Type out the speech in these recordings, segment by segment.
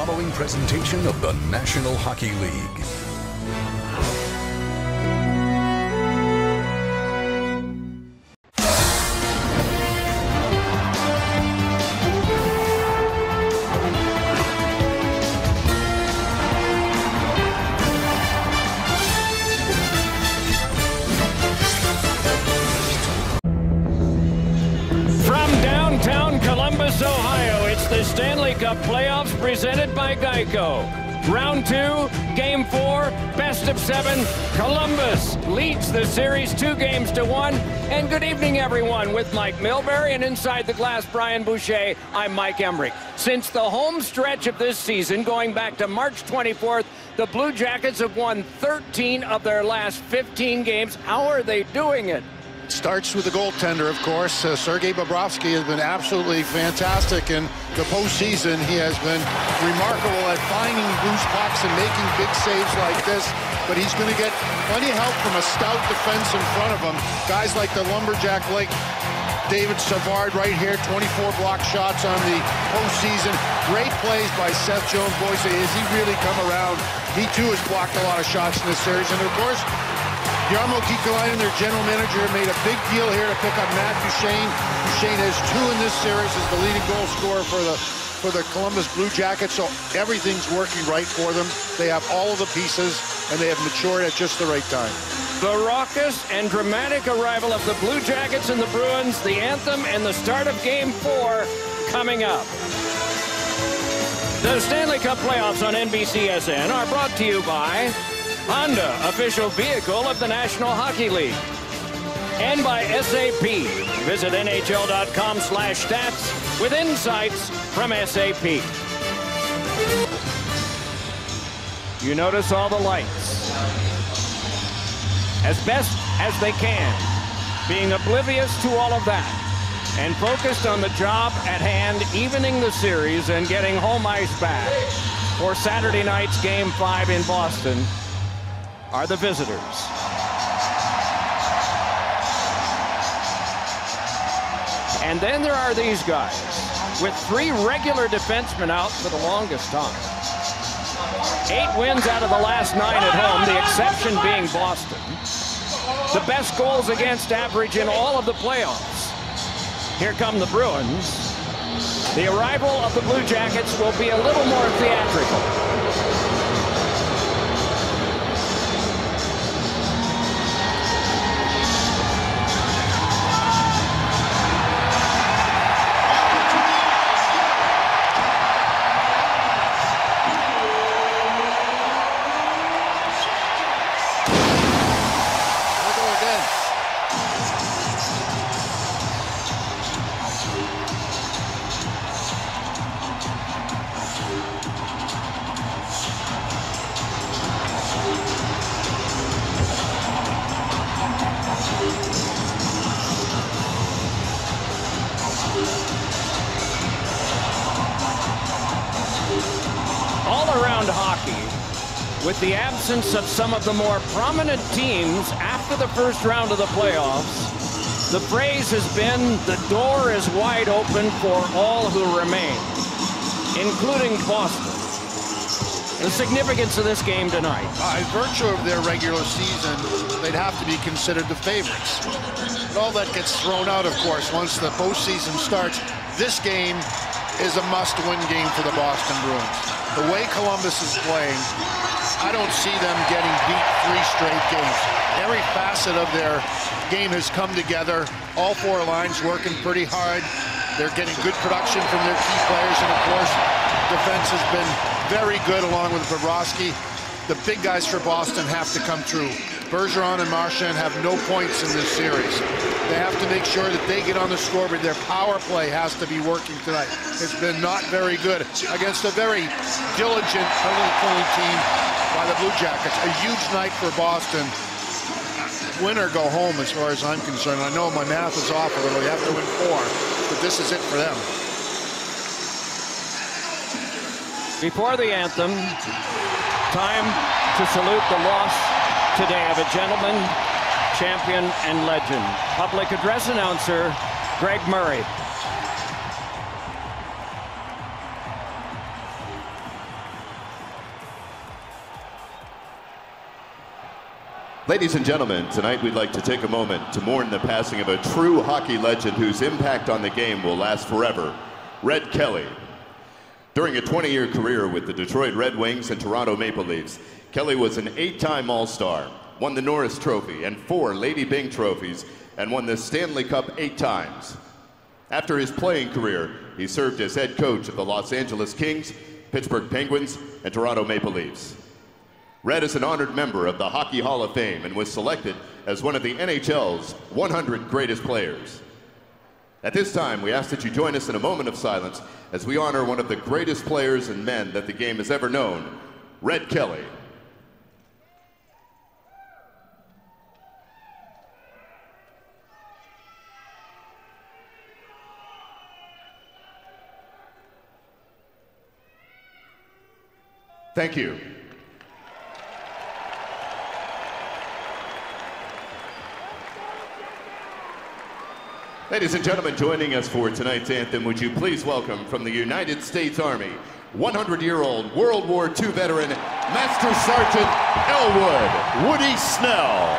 following presentation of the National Hockey League. Columbus, Ohio, it's the Stanley Cup playoffs presented by Geico. Round 2, Game 4, best of 7. Columbus leads the series 2-1. And good evening, everyone. With Mike Milbury and inside the glass, Brian Boucher, I'm Mike Emmerich. Since the home stretch of this season, going back to March 24th, the Blue Jackets have won 13 of their last 15 games. How are they doing it? Starts with the goaltender, of course. Sergei Bobrovsky has been absolutely fantastic in the postseason. He has been remarkable at finding loose pucks and making big saves like this. But he's going to get plenty of help from a stout defense in front of him. Guys like the Lumberjack like David Savard right here, 24 block shots on the postseason. Great plays by Seth Jones. Boy, has he really come around. He, too, has blocked a lot of shots in this series. And, of course, Jarmo Kekalainen, their general manager, made a big deal here to pick up Matt Duchene. Duchene has 2 in this series as the leading goal scorer for the Columbus Blue Jackets, so everything's working right for them. They have all of the pieces, and they have matured at just the right time. The raucous and dramatic arrival of the Blue Jackets and the Bruins, the anthem, and the start of Game 4 coming up. The Stanley Cup playoffs on NBCSN are brought to you by Honda, official vehicle of the National Hockey League. And by SAP. Visit NHL.com/stats with insights from SAP. You notice all the lights. As best as they can, being oblivious to all of that and focused on the job at hand, evening the series and getting home ice back for Saturday night's Game 5 in Boston are the visitors. And then there are these guys with 3 regular defensemen out for the longest time. 8 wins out of the last 9 at home, the exception being Boston. The best goals against average in all of the playoffs. Here come the Bruins. The arrival of the Blue Jackets will be a little more theatrical. Hockey, with the absence of some of the more prominent teams after the first round of the playoffs, the phrase has been, the door is wide open for all who remain, including Boston. The significance of this game tonight. By virtue of their regular season, they'd have to be considered the favorites. But all that gets thrown out, of course, once the postseason starts. This game is a must-win game for the Boston Bruins. The way Columbus is playing, I don't see them getting beat 3 straight games. Every facet of their game has come together. All 4 lines working pretty hard. They're getting good production from their key players, and of course, defense has been very good along with Bobrovsky. The big guys for Boston have to come through. Bergeron and Marchand have no points in this series. They have to make sure that they get on the scoreboard. Their power play has to be working tonight. It's been not very good against a very diligent penalty team by the Blue Jackets. A huge night for Boston. Win or go home as far as I'm concerned. I know my math is off a little. You have to win 4, but this is it for them. Before the anthem, time to salute the loss today of a gentleman, champion, and legend. Public address announcer, Greg Murray. Ladies and gentlemen, tonight we'd like to take a moment to mourn the passing of a true hockey legend whose impact on the game will last forever, Red Kelly. During a 20-year career with the Detroit Red Wings and Toronto Maple Leafs, Kelly was an 8-time All-Star, won the Norris Trophy and 4 Lady Byng trophies, and won the Stanley Cup 8 times. After his playing career, he served as head coach of the Los Angeles Kings, Pittsburgh Penguins, and Toronto Maple Leafs. Red is an honored member of the Hockey Hall of Fame and was selected as one of the NHL's 100 greatest players. At this time, we ask that you join us in a moment of silence as we honor one of the greatest players and men that the game has ever known, Red Kelly. Thank you. Ladies and gentlemen, joining us for tonight's anthem, would you please welcome from the United States Army, 100-year-old World War II veteran, Master Sergeant Elwood Woody Snell.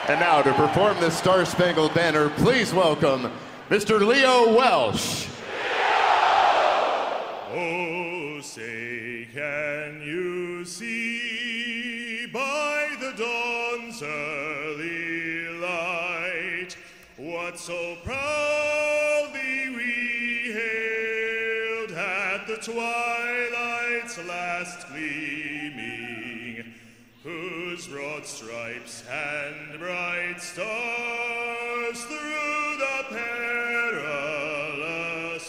And now to perform the Star-Spangled Banner, please welcome Mr. Leo Welsh. Oh, say can you see by the dawn's early light what so proudly we hailed at the twilight's last gleaming, whose broad stripes and bright stars through the perilous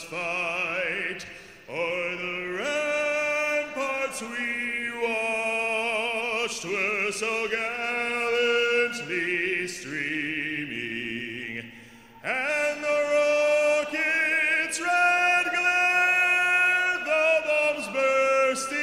fight o'er the ramparts we watched were so gallantly streaming, and the rockets' red glare, the bombs bursting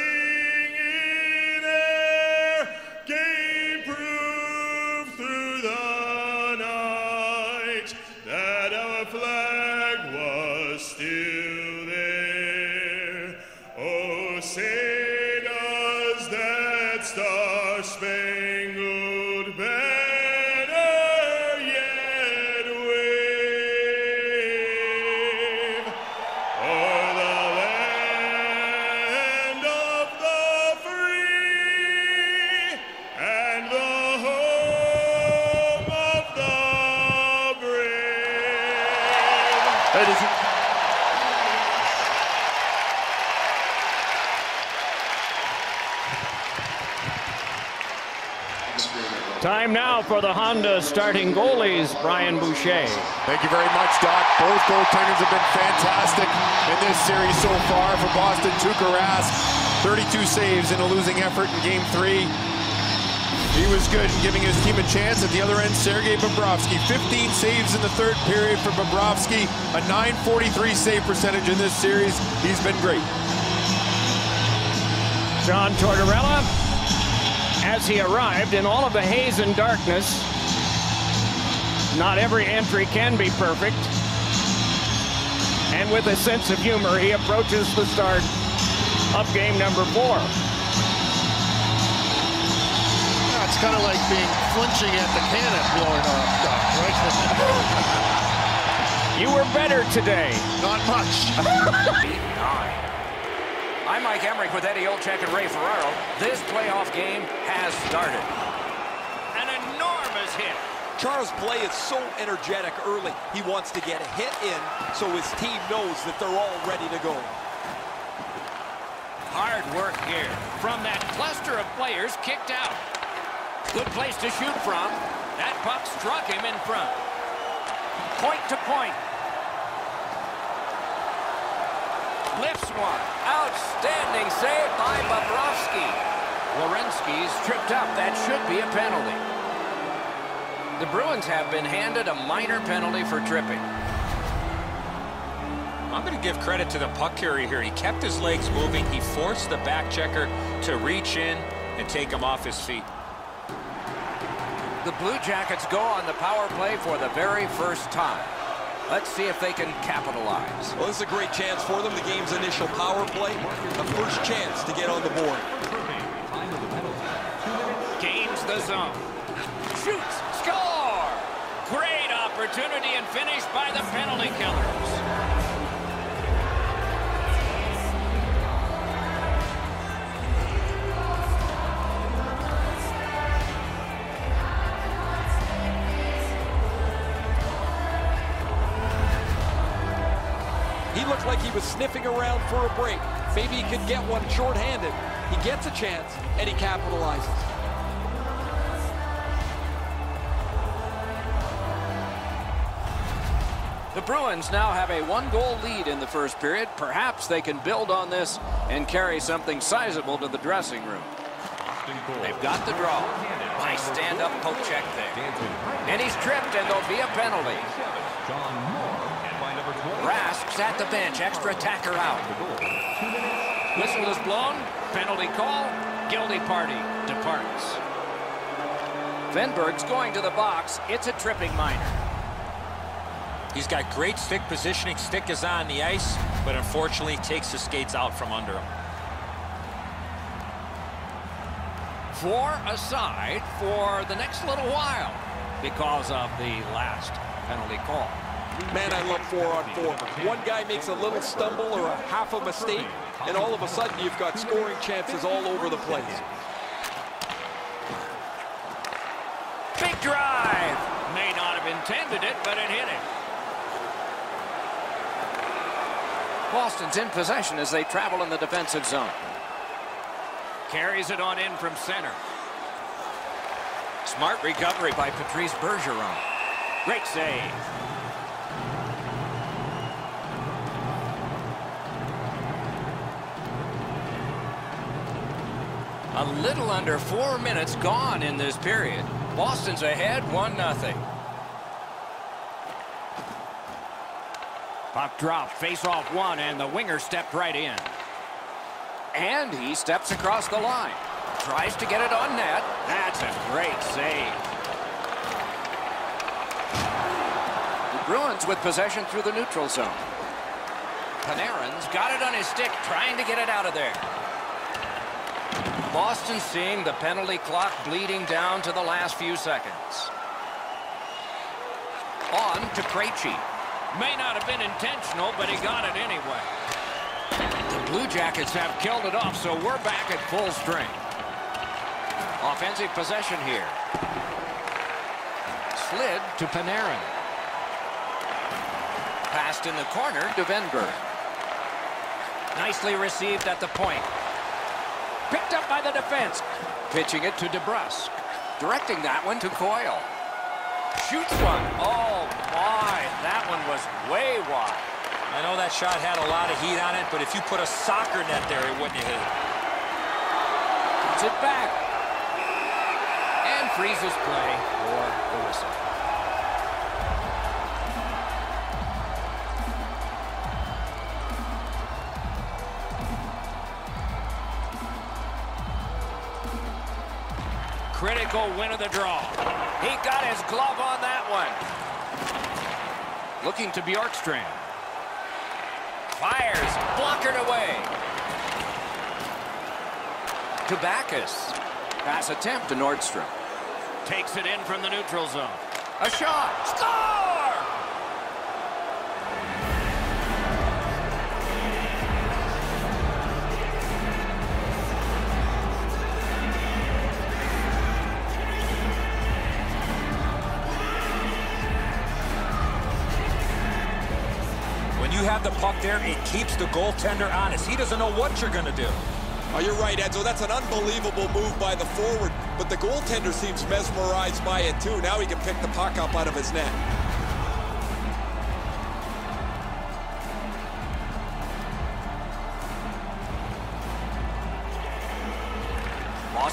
Star-Spangled Banner yet wave o'er the land of the free and the home of the brave. Ladies and Time now for the Honda starting goalies, Brian Boucher. Thank you very much, Doc. Both goaltenders have been fantastic in this series so far. For Boston, Tuukka Rask, 32 saves in a losing effort in Game 3. He was good in giving his team a chance. At the other end, Sergei Bobrovsky, 15 saves in the third period for Bobrovsky, a .943 save percentage in this series. He's been great. John Tortorella, as he arrived in all of the haze and darkness, not every entry can be perfect, and with a sense of humor, he approaches the start of game number 4. Yeah, it's kind of like being flinching at the cannon blowing off, Doc, right? You were better today. Not much. I'm Mike Emmerich with Eddie Olczyk and Ray Ferraro. This playoff game has started. An enormous hit. Charles' play is so energetic early. He wants to get a hit in so his team knows that they're all ready to go. Hard work here from that cluster of players kicked out. Good place to shoot from. That puck struck him in front. Point to point. Lifts one. Outstanding save by Bobrovsky. Werenski's tripped up. That should be a penalty. The Bruins have been handed a minor penalty for tripping. I'm going to give credit to the puck carrier here. He kept his legs moving. He forced the back checker to reach in and take him off his feet. The Blue Jackets go on the power play for the very first time. Let's see if they can capitalize. Well, this is a great chance for them. The game's initial power play. The first chance to get on the board. Gains the zone. Shoots. Score! Great opportunity and finish by the penalty killers. He looked like he was sniffing around for a break. Maybe he could get one shorthanded. He gets a chance, and he capitalizes. The Bruins now have a one-goal lead in the first period. Perhaps they can build on this and carry something sizable to the dressing room. They've got the draw. Nice stand-up poke check there. And he's tripped, and there'll be a penalty. Rask's at the bench. Extra attacker out. Whistle is blown. Penalty call. Guilty party departs. Venberg's going to the box. It's a tripping minor. He's got great stick positioning. Stick is on the ice, but unfortunately takes the skates out from under him. 4 aside for the next little while because of the last penalty call. Man, I love 4-on-4. One guy makes a little stumble or a half a mistake, and all of a sudden you've got scoring chances all over the place. Big drive. May not have intended it, but it hit him. Boston's in possession as they travel in the defensive zone. Carries it on in from center. Smart recovery by Patrice Bergeron. Great save. A little under 4 minutes gone in this period. Boston's ahead 1-0. Puck drop, face off one, and the winger stepped right in. And he steps across the line. Tries to get it on net. That's a great save. The Bruins with possession through the neutral zone. Panarin's got it on his stick, trying to get it out of there. Boston seeing the penalty clock bleeding down to the last few seconds. On to Krejci. May not have been intentional, but he got it anyway. The Blue Jackets have killed it off, so we're back at full strength. Offensive possession here. Slid to Panarin. Passed in the corner to Venberg. Nicely received at the point. Picked up by the defense. Pitching it to DeBrusk. Directing that one to Coyle. Shoots one. Oh, my. That one was way wide. I know that shot had a lot of heat on it, but if you put a soccer net there, it wouldn't have hit it. Puts it back. And freezes play for the whistle. Critical win of the draw. He got his glove on that one. Looking to Bjorkstrand. Fires. Blockered away. To Backus. Pass attempt to Nordstrom. Takes it in from the neutral zone. A shot. Score! You have the puck there, it keeps the goaltender honest. He doesn't know what you're going to do. Oh, you're right, Enzo. That's an unbelievable move by the forward, but the goaltender seems mesmerized by it, too. Now he can pick the puck up out of his net.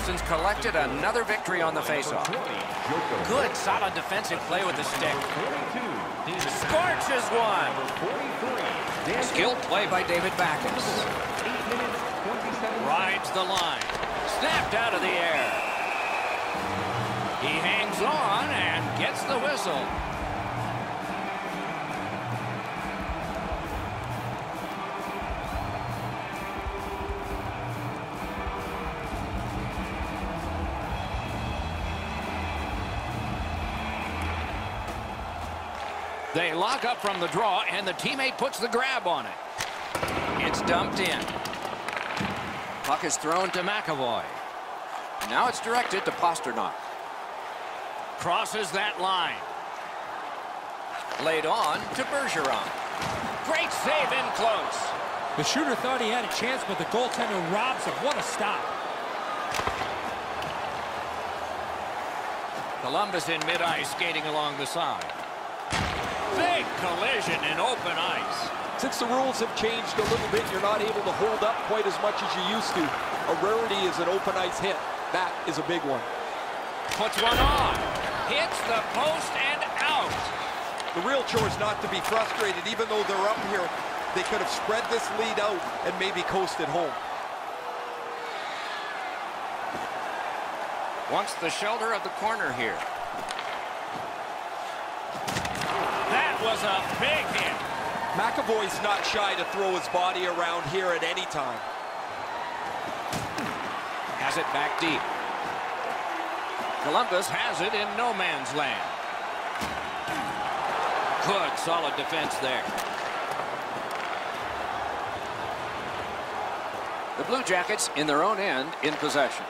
Boston's collected another victory on the faceoff. Good, solid defensive play with the stick. Scorches one. Skilled play by David Backus. Rides the line. Snapped out of the air. He hangs on and gets the whistle. They lock up from the draw, and the teammate puts the grab on it. It's dumped in. Puck is thrown to McAvoy. Now it's directed to Pasternak. Crosses that line. Laid on to Bergeron. Great save in close. The shooter thought he had a chance, but the goaltender robs him. What a stop. Columbus in mid-ice skating along the side. Big collision in open ice. Since the rules have changed a little bit, you're not able to hold up quite as much as you used to. A rarity is an open ice hit. That is a big one. Puts one on. Hits the post and out. The real chore is not to be frustrated. Even though they're up here, they could have spread this lead out and maybe coasted home. Wants the shoulder of the corner here. That was a big hit. McAvoy's not shy to throw his body around here at any time. Has it back deep. Columbus has it in no man's land. Good, solid defense there. The Blue Jackets in their own end in possession.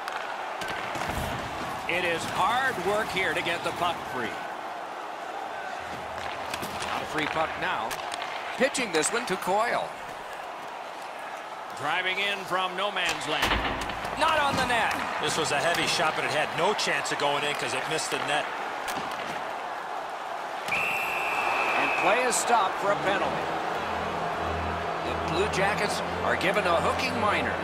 It is hard work here to get the puck free. Not a free puck now. Pitching this one to Coyle. Driving in from no man's land. Not on the net. This was a heavy shot, but it had no chance of going in because it missed the net. And play is stopped for a penalty. The Blue Jackets are given a hooking minor.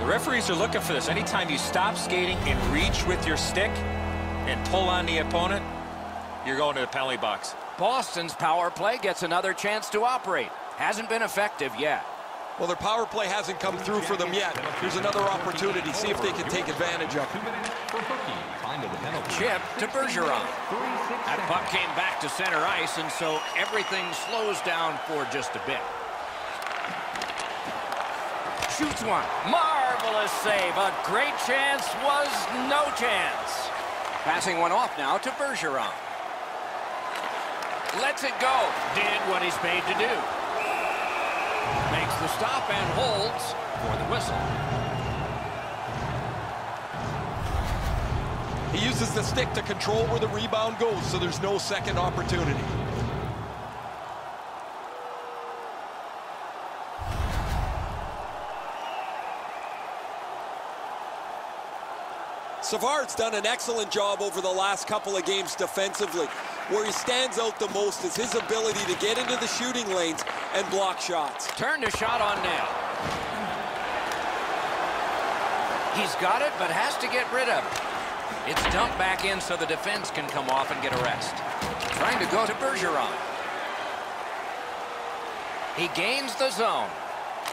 The referees are looking for this. Anytime you stop skating and reach with your stick and pull on the opponent, you're going to the penalty box. Boston's power play gets another chance to operate. Hasn't been effective yet. Well, their power play hasn't come through for them yet. Here's another opportunity. See if they can take advantage of it. Chip to Bergeron. That puck came back to center ice, and so everything slows down for just a bit. Shoots one. Marvelous save. A great chance was no chance. Passing one off now to Bergeron. Lets it go. Did what he's paid to do. Makes the stop and holds for the whistle. He uses the stick to control where the rebound goes, so there's no second opportunity. Savard's done an excellent job over the last couple of games defensively. Where he stands out the most is his ability to get into the shooting lanes and block shots. Turned a shot on net. He's got it, but has to get rid of it. It's dumped back in so the defense can come off and get a rest. Trying to go to Bergeron. He gains the zone.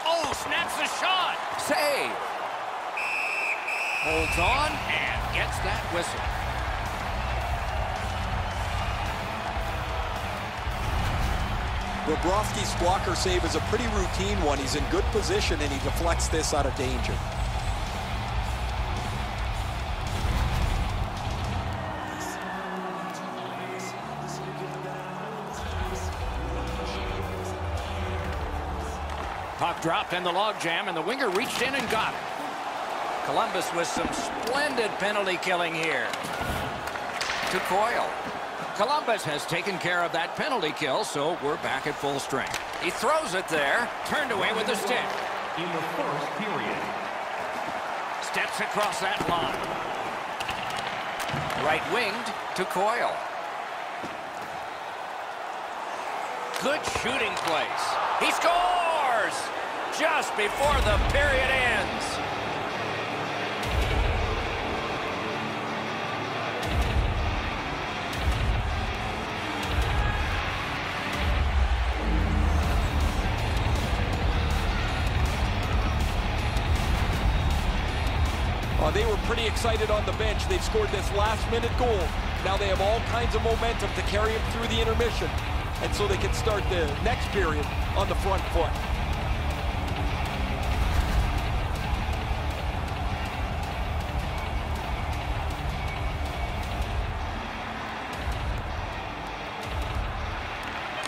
Oh, snaps the shot. Save. Holds on and gets that whistle. Bobrovsky's blocker save is a pretty routine one. He's in good position and he deflects this out of danger. Puck dropped in the logjam, and the winger reached in and got it. Columbus with some splendid penalty killing here. To Coyle. Columbus has taken care of that penalty kill, so we're back at full strength. He throws it there. Turned away with the stick. In the first period. Steps across that line. Right-winged to Coyle. Good shooting place. He scores! just before the period ends. They were pretty excited on the bench. They've scored this last-minute goal. Now they have all kinds of momentum to carry them through the intermission, and so they can start the next period on the front foot.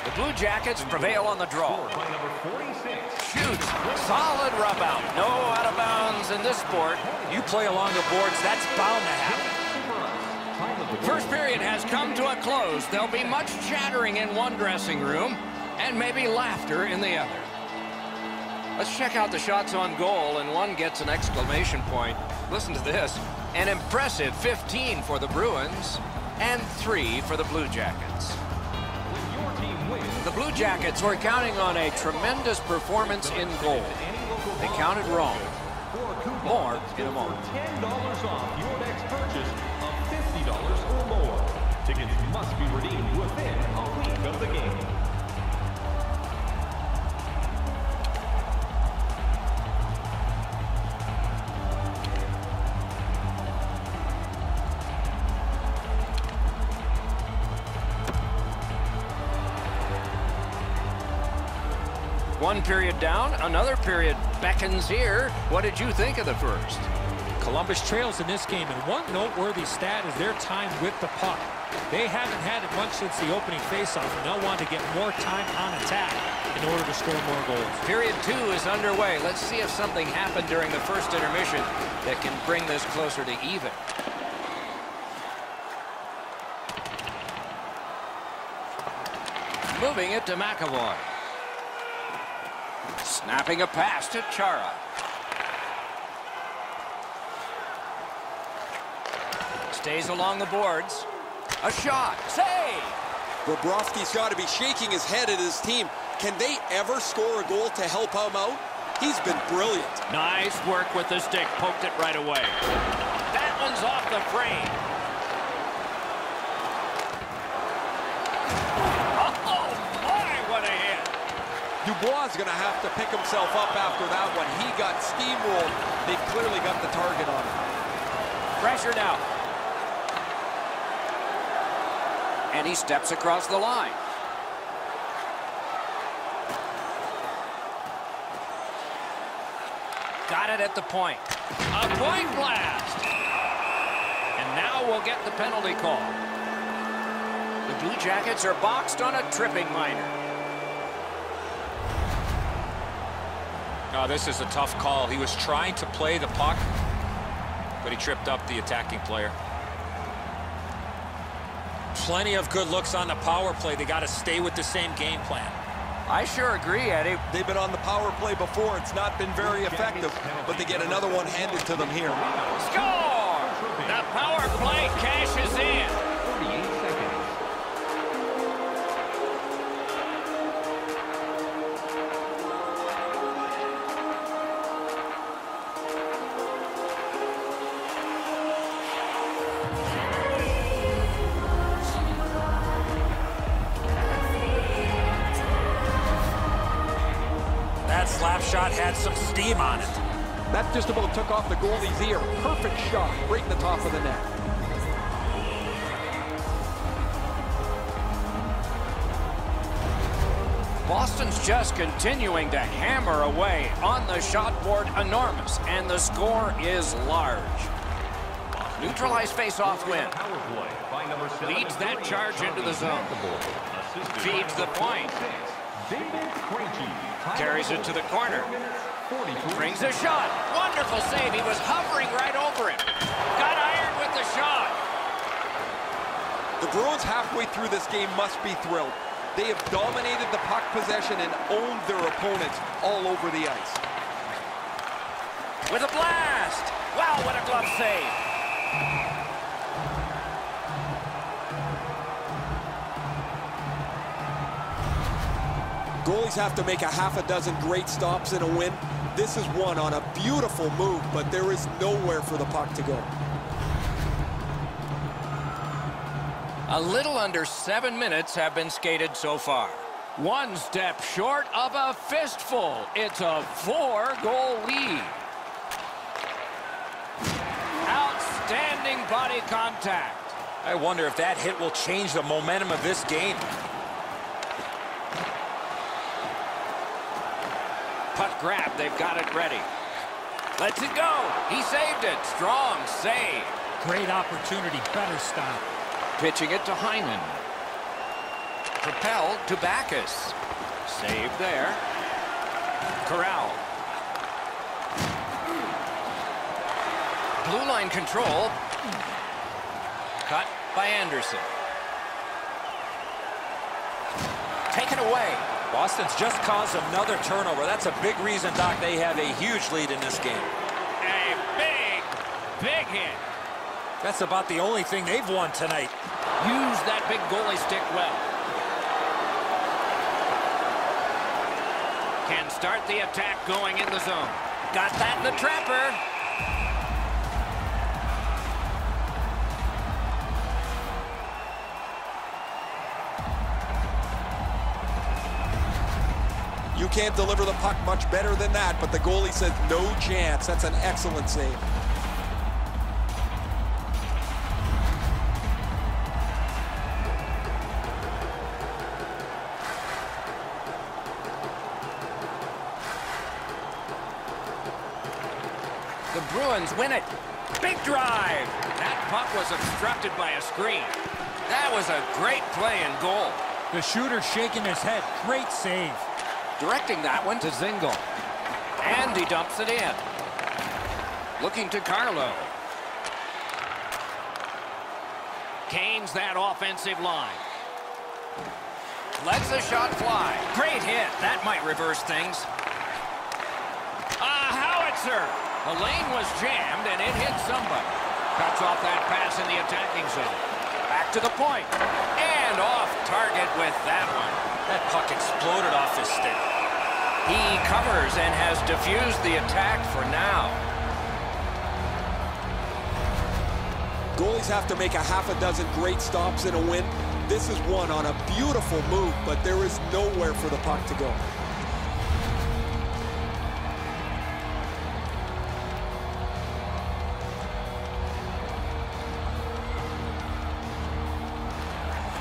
The Blue Jackets prevail on the draw. Shoots. Solid rub out. No out of bounds in this sport. You play along the boards, that's bound to happen. First period has come to a close. There'll be much chattering in one dressing room and maybe laughter in the other. Let's check out the shots on goal, and one gets an exclamation point. Listen to this. An impressive 15 for the Bruins and 3 for the Blue Jackets. The Blue Jackets were counting on a tremendous performance in goal. They counted wrong. More in a moment. $10 off your next purchase of $50 or more. Tickets must be redeemed within a week of the game. One period down, another period beckons here. What did you think of the first? Columbus trails in this game, and one noteworthy stat is their time with the puck. They haven't had it much since the opening faceoff, and they'll want to get more time on attack in order to score more goals. Period 2 is underway. Let's see if something happened during the first intermission that can bring this closer to even. Moving it to McAvoy. Snapping a pass to Chara. Stays along the boards. A shot. Save! Bobrovsky's got to be shaking his head at his team. Can they ever score a goal to help him out? He's been brilliant. Nice work with the stick. Poked it right away. That one's off the frame. Dubois is going to have to pick himself up after that one. He got steamrolled. They clearly got the target on him. Pressured out. And he steps across the line. Got it at the point. A point blast. And now we'll get the penalty call. The Blue Jackets are boxed on a tripping minor. No, this is a tough call. He was trying to play the puck, but he tripped up the attacking player. Plenty of good looks on the power play. They got to stay with the same game plan. I sure agree, Eddie. They've been on the power play before. It's not been very effective, but they get another one handed to them here. Score! The power play cashes in. 48 seconds. That slap shot had some steam on it. That just about took off the goalie's ear. Perfect shot right in the top of the net. Boston's just continuing to hammer away on the shot board. Enormous, and the score is large. Neutralized face-off win. Leads that charge into the zone. Feeds the point. Carries it to the corner. Brings a shot. Wonderful save. He was hovering right over him. Got ironed with the shot. The Bruins halfway through this game must be thrilled. They have dominated the puck possession and owned their opponents all over the ice. With a blast. Wow, what a glove save. Goalies have to make a half a dozen great stops in a win. This is one on a beautiful move, but there is nowhere for the puck to go. A little under 7 minutes have been skated so far. One step short of a fistful. It's a 4-goal lead. Outstanding body contact. I wonder if that hit will change the momentum of this game. Puck grab, they've got it ready. Lets it go. He saved it. Strong save. Great opportunity, better stop. Pitching it to Heinen. Propelled to Backus. Save there. Corral. Blue line control. Cut by Anderson. Taken away. Boston's just caused another turnover. That's a big reason, Doc, they have a huge lead in this game. A big hit. That's about the only thing they've won tonight. Use that big goalie stick well. Can start the attack going in the zone. Got that in the trapper. You can't deliver the puck much better than that, but the goalie says no chance. That's an excellent save. The Bruins win it. Big drive. That puck was obstructed by a screen. That was a great play and goal. The shooter shaking his head. Great save. Directing that one to Zingle. And he dumps it in. Looking to Carlo. Canes that offensive line. Lets the shot fly. Great hit. That might reverse things. A howitzer. The lane was jammed and it hit somebody. Cuts off that pass in the attacking zone. Back to the point. And off target with that one. That puck exploded off his stick. He covers and has diffused the attack for now. Goalies have to make a half a dozen great stops in a win. This is one on a beautiful move, but there is nowhere for the puck to go.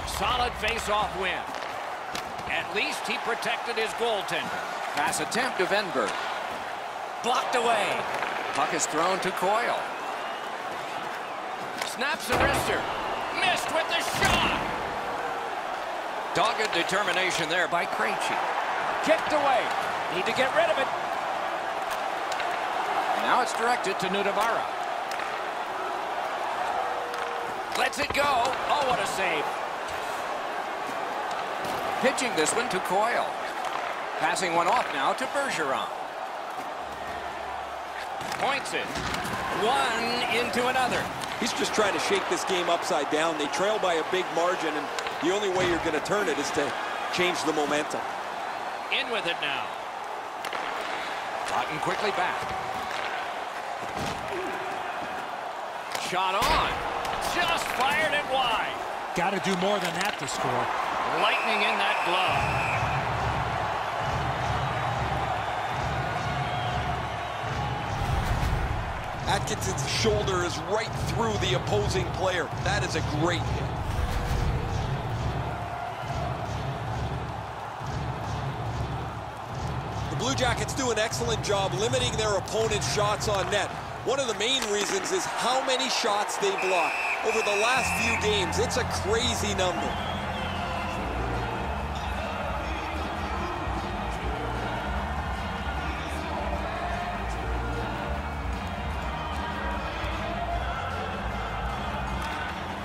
Solid face-off win. At least he protected his goaltender. Pass attempt to Venberg. Blocked away. Puck is thrown to Coyle. Snaps the wrister. Missed with the shot. Dogged determination there by Krejci. Kicked away. Need to get rid of it. And now it's directed to Nudavara. Lets it go. Oh, what a save. Pitching this one to Coyle. Passing one off now to Bergeron. Points it. One into another. He's just trying to shake this game upside down. They trail by a big margin, and the only way you're going to turn it is to change the momentum. In with it now. Gotten quickly back. Shot on. Just fired it wide. Got to do more than that to score. Lightning in that glove. Atkinson's shoulder is right through the opposing player. That is a great hit. The Blue Jackets do an excellent job limiting their opponent's shots on net. One of the main reasons is how many shots they block. Over the last few games, it's a crazy number.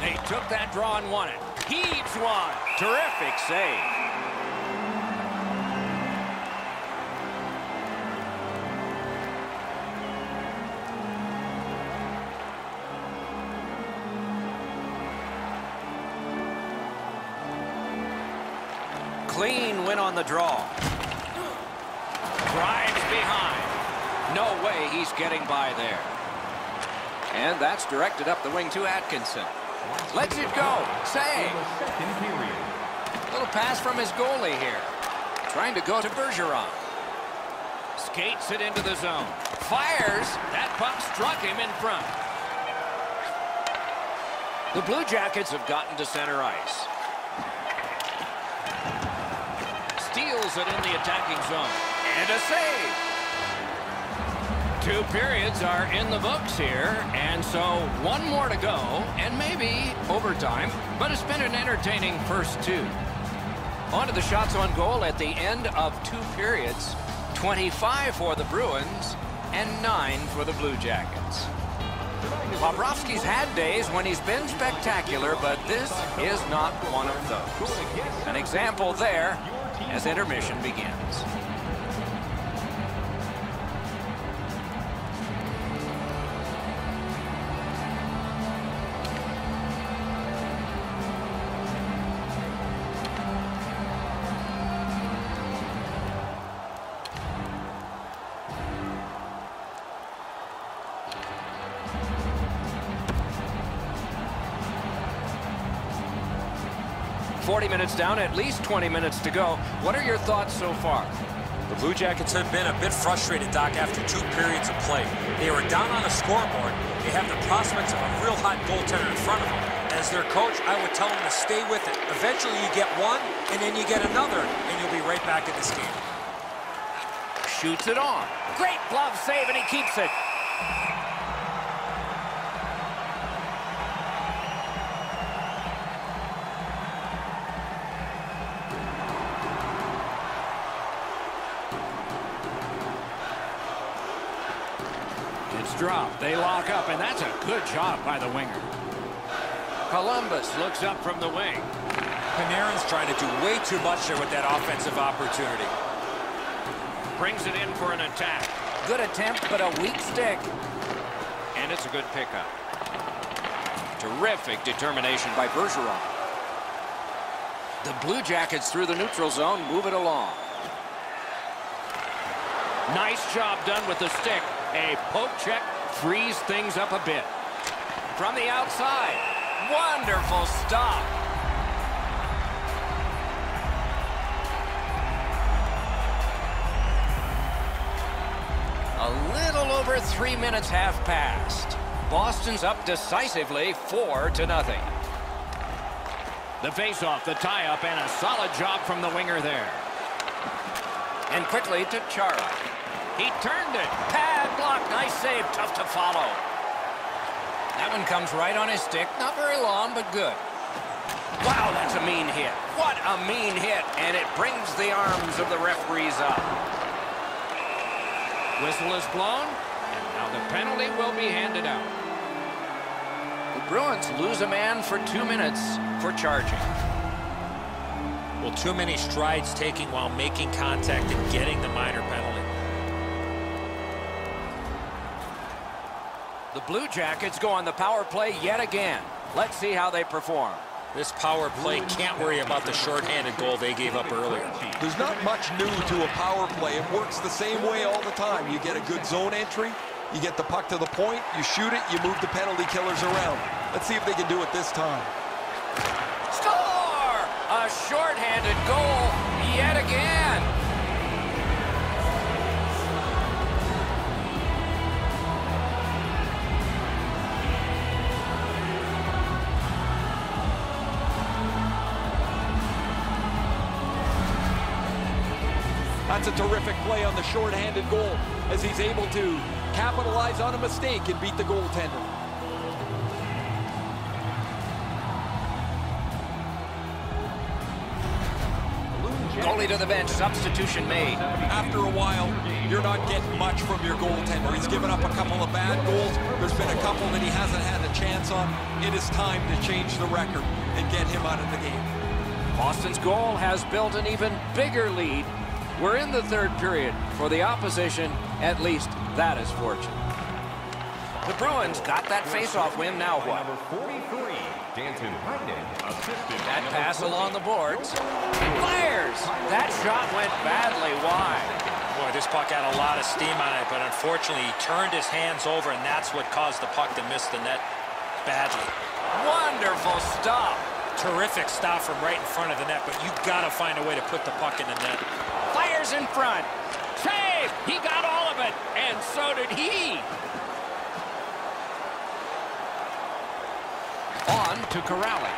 They took that draw and won it. Heaves one. Terrific save. Clean win on the draw. behind. No way he's getting by there. And that's directed up the wing to Atkinson. Lets it go. Save. Little pass from his goalie here. Trying to go to Bergeron. Skates it into the zone. Fires. That puck struck him in front. The Blue Jackets have gotten to center ice. Steals it in the attacking zone. And a save. 2 periods are in the books here, and so 1 more to go, and maybe overtime, but it's been an entertaining first 2. On to the shots on goal at the end of 2 periods. 25 for the Bruins and 9 for the Blue Jackets. Bobrovsky's had days when he's been spectacular, but this is not one of those. An example there as intermission begins. Minutes down, at least 20 minutes to go. What are your thoughts so far? The Blue Jackets have been a bit frustrated, Doc, after 2 periods of play. They were down on the scoreboard. They have the prospects of a real hot goaltender in front of them. As their coach, I would tell them to stay with it. Eventually you get one, and then you get another, and you'll be right back in this game. Shoots it on. Great glove save, and he keeps it. Drop. They lock up, and that's a good job by the winger. Columbus looks up from the wing. Panarin's trying to do way too much there with that offensive opportunity. Brings it in for an attack. Good attempt, but a weak stick. And it's a good pickup. Terrific determination by Bergeron. The Blue Jackets through the neutral zone move it along. Nice job done with the stick. A poke check frees things up a bit. From the outside. Wonderful stop. A little over 3 minutes have passed. Boston's up decisively 4-0. The face-off, the tie-up, and a solid job from the winger there. And quickly to Chara. He turned it. Pad block. Nice save. Tough to follow. That one comes right on his stick. Not very long, but good. Wow, that's a mean hit. What a mean hit. And it brings the arms of the referees up. Whistle is blown. And now the penalty will be handed out. The Bruins lose a man for 2 minutes for charging. Well, too many strides taking while making contact and getting the minor penalty. The Blue Jackets go on the power play yet again. Let's see how they perform. This power play can't worry about the shorthanded goal they gave up earlier. There's not much new to a power play. It works the same way all the time. You get a good zone entry, you get the puck to the point, you shoot it, you move the penalty killers around. Let's see if they can do it this time. Score! A shorthanded goal yet again. That's a terrific play on the shorthanded goal as he's able to capitalize on a mistake and beat the goaltender. Goalie to the bench, substitution made. After a while, you're not getting much from your goaltender. He's given up a couple of bad goals. There's been a couple that he hasn't had a chance on. It is time to change the record and get him out of the game. Boston's goal has built an even bigger lead. We're in the third period. For the opposition, at least that is fortunate. The Bruins got that face-off win. Now what? That pass along the boards. Fires! That shot went badly wide. Boy, this puck had a lot of steam on it, but unfortunately he turned his hands over, and that's what caused the puck to miss the net badly. Wonderful stop. Terrific stop from right in front of the net, but you got to find a way to put the puck in the net. Fires in front. Save! He got all of it, and so did he. On to Corrali.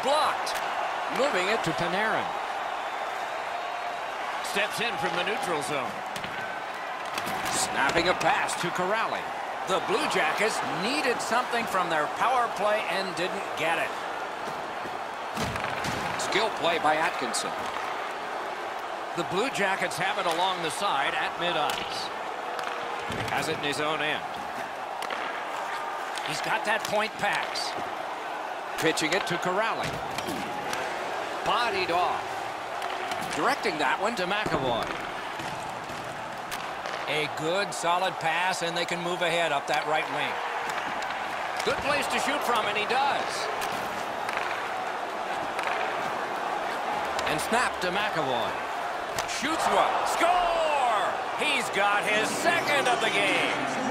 Blocked. Moving it to Panarin. Steps in from the neutral zone. Snapping a pass to Corrali. The Blue Jackets needed something from their power play and didn't get it. Skill play by Atkinson. The Blue Jackets have it along the side at mid-ice. Has it in his own end. He's got that point pass. Pitching it to Corrali. Bodied off. Directing that one to McAvoy. A good, solid pass, and they can move ahead up that right wing. Good place to shoot from, and he does. And snap to McAvoy. Shoots one. Score! He's got his second of the game.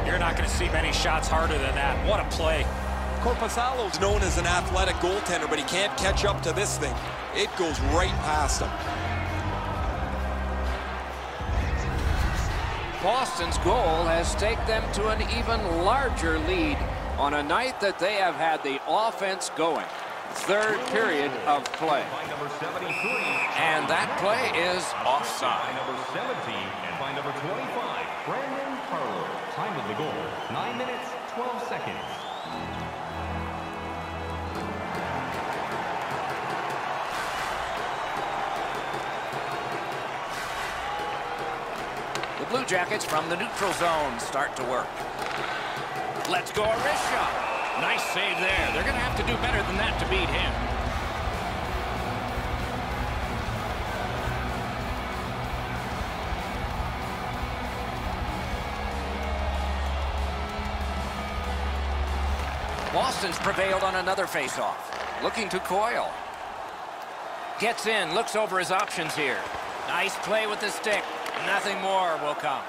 You're not going to see many shots harder than that. What a play. Korpisalo's known as an athletic goaltender, but he can't catch up to this thing. It goes right past him. Boston's goal has taken them to an even larger lead on a night that they have had the offense going. Third period of play. By number 73. And that play is By offside. number 17 and by number 25, Brandon Carlo. Time of the goal, 9 minutes, 12 seconds. The Blue Jackets from the neutral zone start to work. Let's go, a wrist shot. Nice save there. They're going to have to do better than that to beat him. Boston's prevailed on another faceoff. Looking to Coyle. Gets in, looks over his options here. Nice play with the stick. Nothing more will come.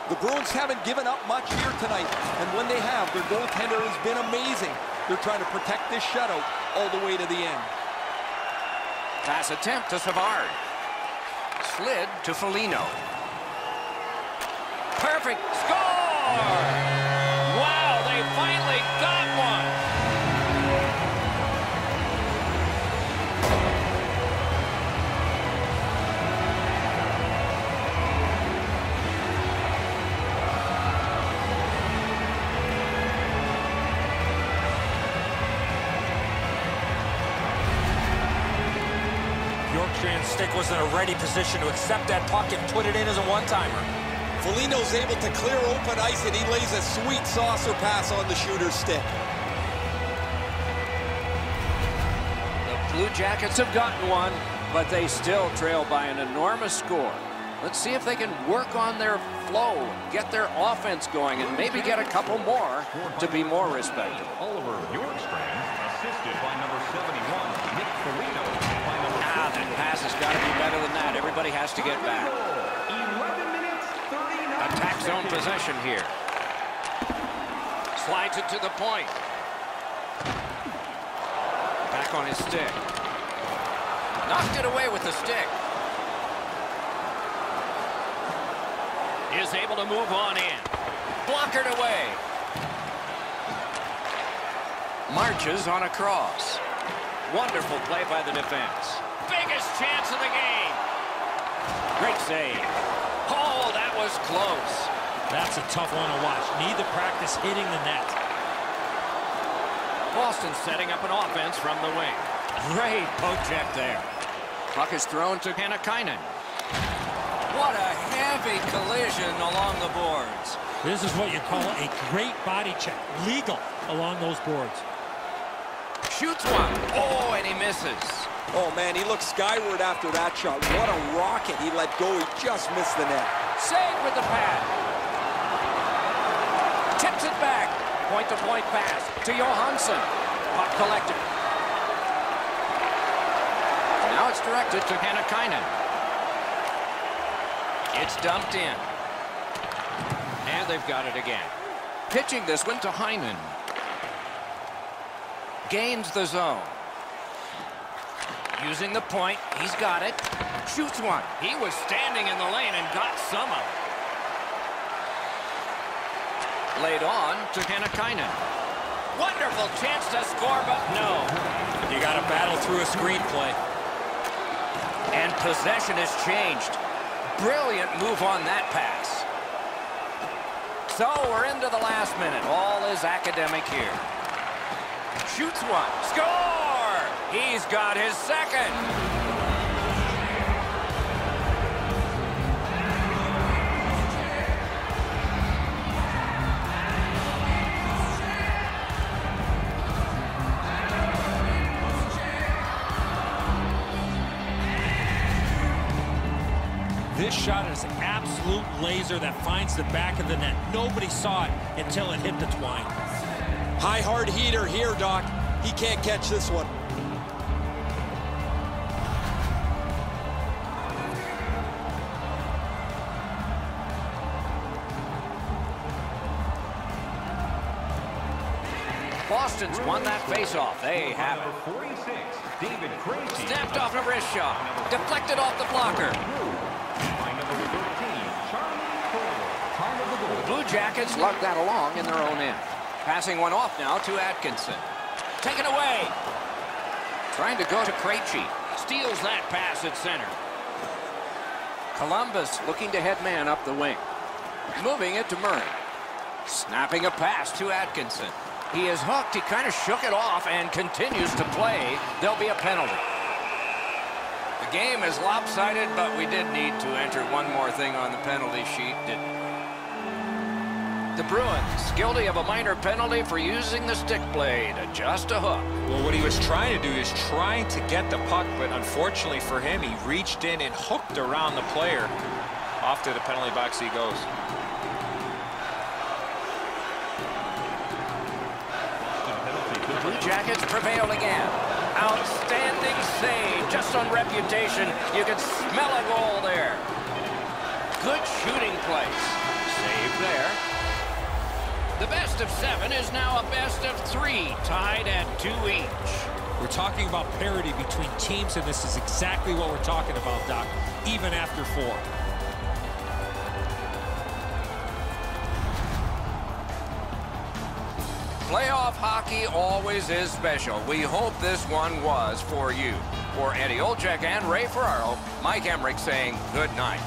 The Bruins haven't given up much here tonight, and when they have, their goaltender has been amazing. They're trying to protect this shutout all the way to the end. Pass attempt to Savard. Slid to Foligno. Perfect score! Wow, they finally got one. Bjorkstrand's stick was in a ready position to accept that puck and put it in as a one-timer. Foligno's able to clear open ice, and he lays a sweet saucer pass on the shooter's stick. The Blue Jackets have gotten one, but they still trail by an enormous score. Let's see if they can work on their flow, get their offense going, and maybe get a couple more to be more respectable. Oliver Bjorkstrand, assisted by number 71, Nick Foligno. That pass has got to be better than that. Everybody has to get back. 11 minutes, 39 Attack zone seconds. possession here. Slides it to the point. Back on his stick. Knocked it away with the stick. Is able to move on in. Blockered away. Marches on a cross. Wonderful play by the defense. Biggest chance of the game. Great save. Oh, that was close. That's a tough one to watch. Need to practice hitting the net. Boston setting up an offense from the wing. Great poke check there. Puck is thrown to Hannakainen. What a heavy collision along the boards. This is what you call a great body check. Legal along those boards. Shoots one. Oh, and he misses. Oh, man, he looked skyward after that shot. What a rocket he let go. He just missed the net. Saved with the pad. Tips it back. Point-to-point pass to Johansson. Puck collected. Now it's directed to Hannakainen. It's dumped in. And they've got it again. Pitching this one to Heinen. Gains the zone. Using the point. He's got it. Shoots one. He was standing in the lane and got some of it. Laid on to Hannakainen. Wonderful chance to score, but no. You got to battle through a screenplay. And possession has changed. Brilliant move on that pass. So we're into the last minute. All is academic here. Shoots one. Score! He's got his second. This shot is an absolute laser that finds the back of the net. Nobody saw it until it hit the twine. High hard heater here, Doc. He can't catch this one. Boston's won that faceoff. They have it. 46, David Krejci. Snapped off a wrist shot. Deflected off the blocker. By number 13, Charlie Cole. Time of the goal. Blue Jackets lug that along in their own end. Passing one off now to Atkinson. Taken away. Trying to go to Krejci. Steals that pass at center. Columbus looking to head man up the wing. Moving it to Murray. Snapping a pass to Atkinson. He is hooked. He kind of shook it off and continues to play. There'll be a penalty. The game is lopsided, but we did need to enter one more thing on the penalty sheet, didn't we? The Bruins guilty of a minor penalty for using the stick blade. Just a hook. Well, what he was trying to do is trying to get the puck, but unfortunately for him, he reached in and hooked around the player. Off to the penalty box he goes. Blue Jackets prevail again. Outstanding save, just on reputation. You can smell a goal there. Good shooting place. Save there. The best of 7 is now a best of 3, tied at 2 each. We're talking about parity between teams, and this is exactly what we're talking about, Doc, even after 4. Playoff hockey always is special. We hope this one was for you. For Eddie Olczyk and Ray Ferraro, Mike Emmerich saying good night.